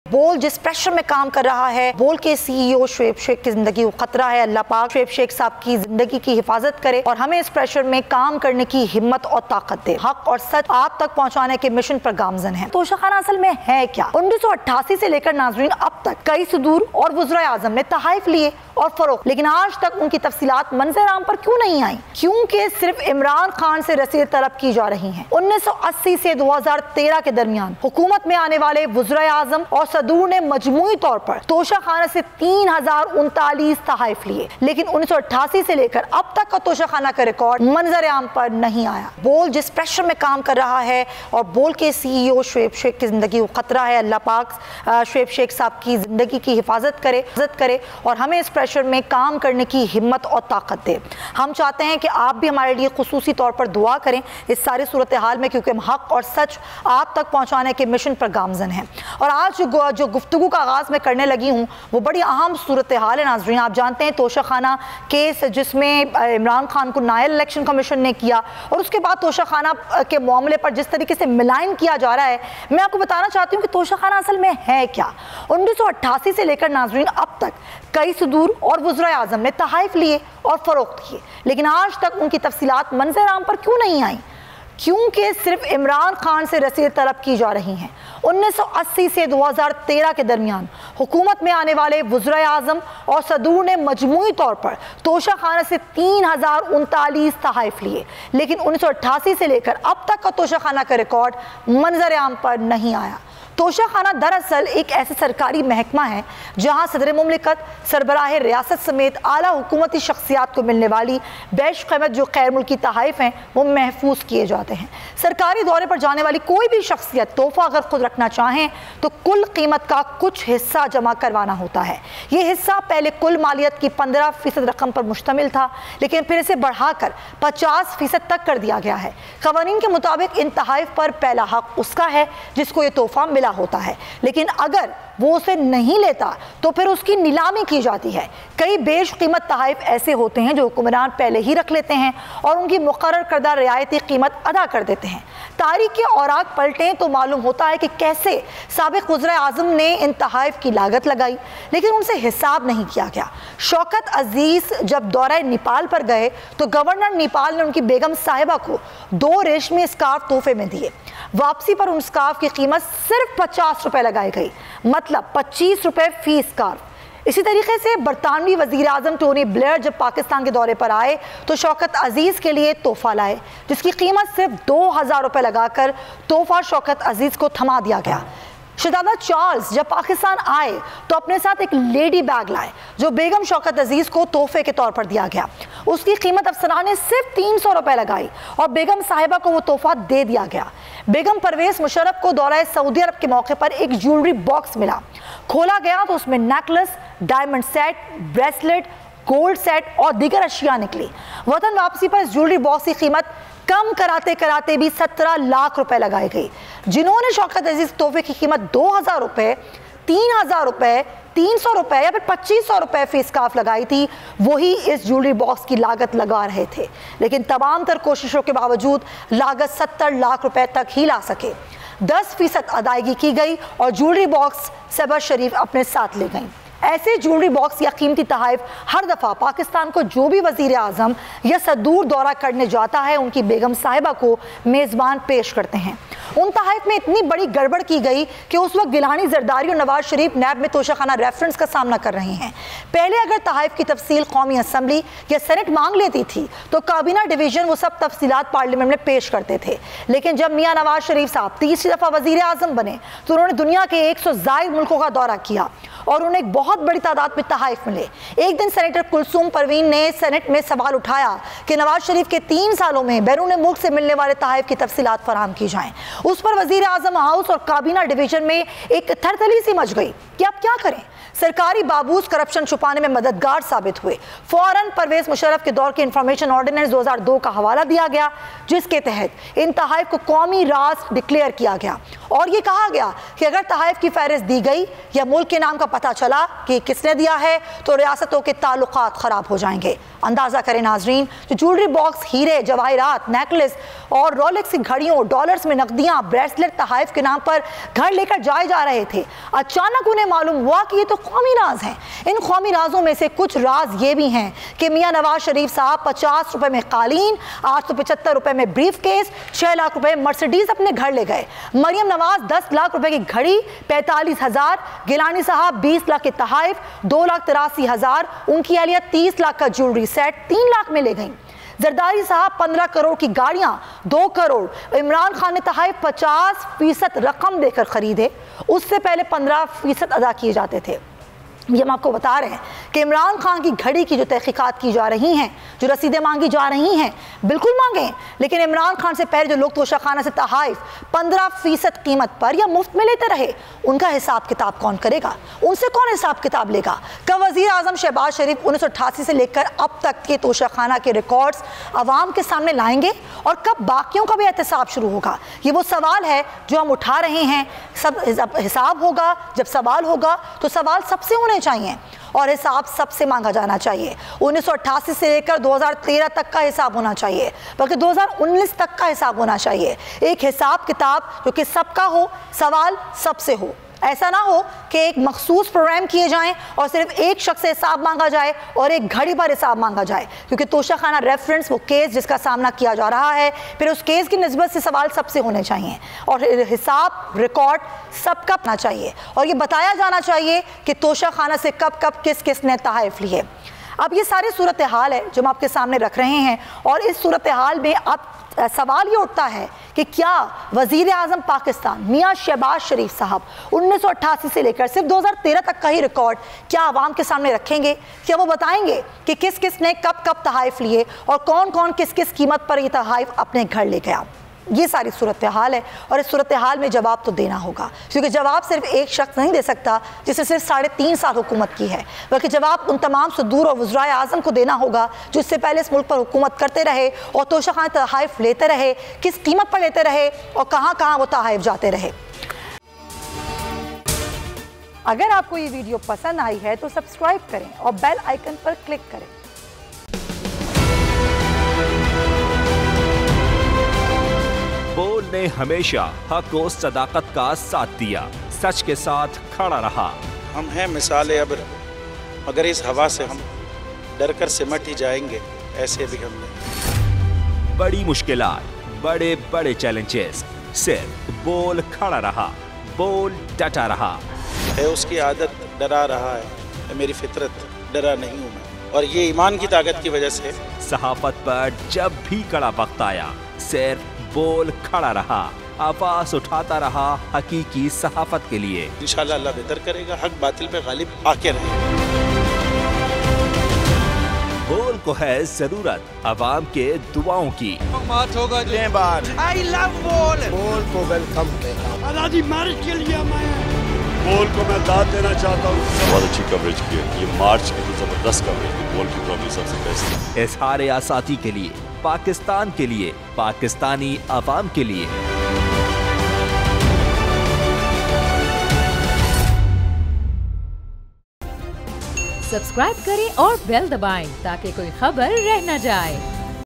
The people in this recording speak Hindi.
बोल जिस प्रेशर में काम कर रहा है, बोल के सीईओ शुएब शेख की जिंदगी को खतरा है। अल्लाह पाक शुएब शेख साहब की जिंदगी की हिफाजत करे और हमें इस प्रेशर में काम करने की हिम्मत और ताकत दे। हक और सच आप तक पहुंचाने के मिशन पर गामजन है। तोशाखाना असल में है क्या? 1988 से लेकर नाजरीन अब तक कई सदूर और वज़राए आज़म ने तहाइफ लिए और फरोख्त, लेकिन आज तक उनकी तफसीलात मंजर आम पर क्यों नहीं आई? क्योंकि सिर्फ इमरान खान से रसीद तलब की जा रही है। 1980 से 2013 के दरमियान हुकूमत में आने वाले वज़राए आज़म और सदूर ने मजमूई तौर पर तोशाखाना से 3039 तहाइफ लिए, लेकिन 1988 से लेकर अब तक का तोशाखाना का रिकॉर्ड मंजर आम पर नहीं आया। बोल जिस प्रेशर में काम कर रहा है और बोल के सीईओ शुएब शेख की जिंदगी को खतरा है। अल्लाह पाक शुएब शेख साहब की जिंदगी की हिफाजत करे और हमें इस प्रेशर में काम करने की हिम्मत और ताकत दे। हम चाहते हैं कि आप भी हमारे लिए खुसूसी तौर पर दुआ करें इस सारी सूरत हाल में, क्योंकि हम हक और सच आप तक पहुंचाने के मिशन पर गामजन हैं। और आज जो गुफ्तगू का आगाज़ मैं करने लगी हूँ वो बड़ी अहम सूरत हाल है। नाज़रीन, आप जानते हैं तोशाखाना केस जिसमें इमरान खान को नायल इलेक्शन कमीशन ने किया और उसके बाद तोशाखाना के मामले पर जिस तरीके से मिलान किया जा रहा है, मैं आपको बताना चाहती हूँ कि तोशाखाना असल में है क्या। 1988 से लेकर नाज़रीन अब तक कई सदूर और वज़राए आज़म ने तहाइफ लिए और फरोख्त किए, लेकिन आज तक उनकी तफसीलात मंजर आम पर क्यों नहीं आई? क्योंकि सिर्फ इमरान खान से रसीद तलब की जा रही हैं। 1980 से 2013 के दरमियान हुकूमत में आने वाले वज़राए आज़म और सदूर ने मजमूई तौर पर तोशाखाना से 3039 तहाइफ लिए, लेकिन 1988 से लेकर अब तक का तोशाखाना का रिकॉर्ड मंजर आम पर नहीं आया। तोशाखाना दरअसल एक ऐसा सरकारी महकमा है जहां सदर मुमलिकत, सरबराह रियासत समेत आला हुकूमती शख्सियात को मिलने वाली बैश क़ीमत जो गैर मुल्की तहाइफ हैं वो महफूज किए जाते हैं। सरकारी दौरे पर जाने वाली कोई भी शख्सियत तोहफ़ा अगर खुद रखना चाहें तो कुल कीमत का कुछ हिस्सा जमा करवाना होता है। ये हिस्सा पहले कुल मालियत की 15% रकम पर मुश्तमिल था, लेकिन फिर इसे बढ़ाकर 50% तक कर दिया गया है। क़वानीन के मुताबिक इन तहाइफ पर पहला हक उसका है जिसको ये तोहफ़ा मिला होता है, लेकिन अगर वो उसे नहीं लेता तो फिर उसकी नीलामी की जाती है। कई बेश कीमत तहाइफ ऐसे होते हैं जो हुक्मरान पहले ही रख लेते हैं और उनकी मुकर्रर करदा रियायती कीमत अदा कर देते हैं। तारीख के औराक पलटें तो मालूम होता है कि कैसे साबिक वज़ीर आज़म ने इन तहाइफ की लागत लगाई, लेकिन उनसे हिसाब नहीं किया गया। शौकत अजीज़ जब दौरे नेपाल पर गए तो गवर्नर नेपाल ने उनकी बेगम साहिबा को 2 रेशमी स्कार्फ तोहफे में दिए। वापसी पर उन स्कार्फ की कीमत सिर्फ 50 रुपए लगाई गई, मतलब 25 रुपए फी स्कार्फ। इसी तरीके से बरतानवी वज़ीर आज़म टोनी ब्लेयर जब पाकिस्तान के दौरे पर आए तो शौकत अजीज़ के लिए तोहफ़ा लाए जिसकी कीमत सिर्फ 2000 रुपये लगाकर तोहफ़ा शौकत अजीज़ को थमा दिया गया। शहज़ादा चार्ल्स जब पाकिस्तान आए तो अपने साथ एक लेडी बैग लाए जो बेगम शौकत अजीज़ को तोहफे के तौर पर दिया गया। उसकी कीमत अफसरान ने सिर्फ 300 रुपये लगाई और बेगम साहिबा को वो तोहफा दे दिया गया। बेगम परवेज़ मुशर्रफ को दौरा सऊदी अरब के मौके पर एक ज्वेलरी बॉक्स मिला। खोला गया तो उसमें necklace, diamond set, bracelet, gold set और दीगर अशिया निकली। वतन वापसी पर इस ज्वेलरी बॉक्स की कीमत कम कराते कराते भी 17 लाख रुपए लगाई गई। जिन्होंने शौकत अजीज तोहफे की कीमत 2000 रुपए, 3000 रुपए, 300 रुपए या फिर 2500 रुपए फी स्कार्फ लगाई थी, वही इस ज्वेलरी बॉक्स की लागत लगा रहे थे, लेकिन तमाम तर कोशिशों के बावजूद लागत 70 लाख रुपए तक ही ला सके। 10% अदायगी की गई और ज्वेलरी बॉक्स सबा शरीफ अपने साथ ले गई। ऐसे ज्वेलरी बॉक्स या कीमती तहाइफ हर दफ़ा पाकिस्तान को जो भी वज़ीर आज़म या सदूर दौरा करने जाता है उनकी बेगम साहिबा को मेज़बान पेश करते हैं। उन तहाइफ में इतनी बड़ी गड़बड़ की गई कि उस वक्त गिलानी जरदारी और नवाज शरीफ नैब में तोशाखाना रेफरेंस का सामना कर रहे हैं। पहले अगर तहाइफ की तफसील कौमी असम्बली या सेनेट मांग लेती थी तो काबीना डिवीजन वो सब तफसीलात पार्लियामेंट में पेश करते थे, लेकिन जब मियाँ नवाज शरीफ साहब तीसरी दफ़ा वज़ीर आज़म बने तो उन्होंने दुनिया के 100 से ज़ायद मुल्कों का दौरा किया और उन्हें एक बहुत बड़ी तादाद में तहाइफ मिले। एक दिन सेनेटर कुलसूम परवीन ने सेनेट में सवाल उठाया कि नवाज शरीफ के 3 सालों में बैरून मुल्क से मिलने वाले तहाइफ की तफसीलात फराहम की जाएं। उस पर वज़ीर आज़म हाउस और काबीना डिवीजन में एक थरथली सी मच गई कि अब क्या करें। सरकारी बाबूस करप्शन छुपाने में मददगार साबित हुए। फौरन परवेज मुशर्रफ के दौर के इंफॉर्मेशन ऑर्डिनेंस 2002 का हवाला दिया गया, जिसके तहत इन तहाइफ को कौमी राज डिक्लेयर किया गया और ये कहा गया कि अगर तहाइफ की फहरिस्त दी गई या मुल्क के नाम का पता चला कि किसने दिया है तो रियासतों के ताल्लुकात ख़राब हो जाएंगे। अंदाज़ा करें नाजरीन, जो ज्वेलरी बॉक्स, हीरे, जवाहरात, नेकलेस और रोलेक्स की घड़ियों, डॉलर्स में नकदियाँ, ब्रेसलेट तहाइफ के नाम पर घर लेकर जाए जा रहे थे, अचानक उन्हें मालूम हुआ कि ये तो कौमी राज हैं। इन कौमी राजों में से कुछ राज ये भी हैं कि मियाँ नवाज शरीफ साहब 50 रुपए में कालीन, 875 रुपए में ब्रीफ केस, 6 लाख रुपए मर्सिडीज अपने घर ले गए। मरियम नवाज 10 लाख रुपए की घड़ी, 45,000, गिलानी साहब 20 लाख के तहाइफ, 2,83,000, उनकी अहलिया 30 लाख का ज्वेलरी सेट 3 लाख में ले गई। जरदारी साहब 15 करोड़ की गाड़ियां 2 करोड़। इमरान खान ने तहाइफ 50% रकम देकर खरीदे, उससे पहले 15% अदा किए जाते थे। ये हम आपको बता रहे हैं कि इमरान खान की घड़ी की जो तहकीकात की जा रही हैं, जो रसीदें मांगी जा रही हैं, बिल्कुल मांगें, लेकिन इमरान खान से पहले जो लोग तोशाखाना से तहाइफ 15% कीमत पर या मुफ्त में लेते रहे, उनका हिसाब किताब कौन करेगा? उनसे कौन हिसाब किताब लेगा? कब वज़ीर आज़म शहबाज शरीफ 1988 से लेकर अब तक के तोशाखाना के रिकॉर्ड्स अवाम के सामने लाएंगे और कब बाकियों का भी एहतसाब शुरू होगा? ये वो सवाल है जो हम उठा रहे हैं। सब हिसाब होगा, जब सवाल होगा तो सवाल सबसे होने चाहिए और हिसाब सबसे मांगा जाना चाहिए। 1988 से लेकर 2013 तक का हिसाब होना चाहिए, बल्कि 2019 तक का हिसाब होना चाहिए। एक हिसाब किताब जो कि सबका हो, सवाल सबसे हो। ऐसा ना हो कि एक मखसूस प्रोग्राम किए जाएं और सिर्फ एक शख्स से हिसाब मांगा जाए और एक घड़ी पर हिसाब मांगा जाए, क्योंकि तोशाखाना रेफरेंस वो केस जिसका सामना किया जा रहा है, फिर उस केस की निस्बत से सवाल सबसे होने चाहिए और हिसाब रिकॉर्ड सबका अपना चाहिए और ये बताया जाना चाहिए कि तोशाखाना से कब कब किस किस ने तहाइफ लिए। अब ये सारी सूरत हाल है जो हम आपके सामने रख रहे हैं और इस सूरत हाल में अब सवाल ये उठता है कि क्या वज़ीर आज़म पाकिस्तान मियाँ शहबाज शरीफ साहब 1988 से लेकर सिर्फ 2013 तक का ही रिकॉर्ड क्या आवाम के सामने रखेंगे? क्या वो बताएंगे कि किस किस ने कब कब तहाइफ लिए और कौन कौन किस किस कीमत पर ये तहाइफ अपने घर ले गया? ये सारी सूरत हाल है और इस सूरत हाल में जवाब तो देना होगा, क्योंकि जवाब सिर्फ एक शख्स नहीं दे सकता जिसने सिर्फ 3.5 साल हुकूमत की है, बल्कि जवाब उन तमाम सदूर और वज़राए आज़म को देना होगा जो इससे पहले इस मुल्क पर हुकूमत करते रहे और तोशाखाना तहाइफ लेते रहे, किस कीमत पर लेते रहे और कहाँ कहाँ वो तहाइफ जाते रहे। अगर आपको ये वीडियो पसंद आई है तो सब्सक्राइब करें और बेल आइकन पर क्लिक करें। बोल ने हमेशा हक और सदाकत का साथ दिया, सच के साथ खड़ा रहा। हम हैं मिसाल अब्र, मगर इस हवा से हम डर कर सिमट ही जाएंगे, ऐसे भी हम नहीं। बड़ी मुश्किलात, बड़े बड़े चैलेंजेस, सिर्फ बोल खड़ा रहा, बोल डटा रहा। है उसकी आदत डरा रहा है, मेरी फितरत डरा नहीं हूँ मैं, और ये ईमान की ताकत की वजह से। सहाफत पर जब भी कड़ा वक्त आया, सिर्फ बोल खड़ा रहा, आवाज उठाता रहा हकीकी सहाफत के लिए। इंशाअल्लाह अल्लाह बेहतर करेगा, हक बातिल पे गालिब आके रहेगा। बोल को है जरूरत अवाम के दुआओं की। I love बोल को वेलकम आजादी मार्च के लिए मैं बोल को मैं दाद देना चाहता हूँ। बहुत अच्छी कवरेज की है, ये मार्च की तो जबरदस्त कवरेज की, बोल की प्रॉब्लम सबसे बेस्ट है। इज़हार आसाती के लिए, पाकिस्तान के लिए, पाकिस्तानी अवाम के लिए। सब्सक्राइब करें और बेल दबाएं ताकि कोई खबर रह न जाए।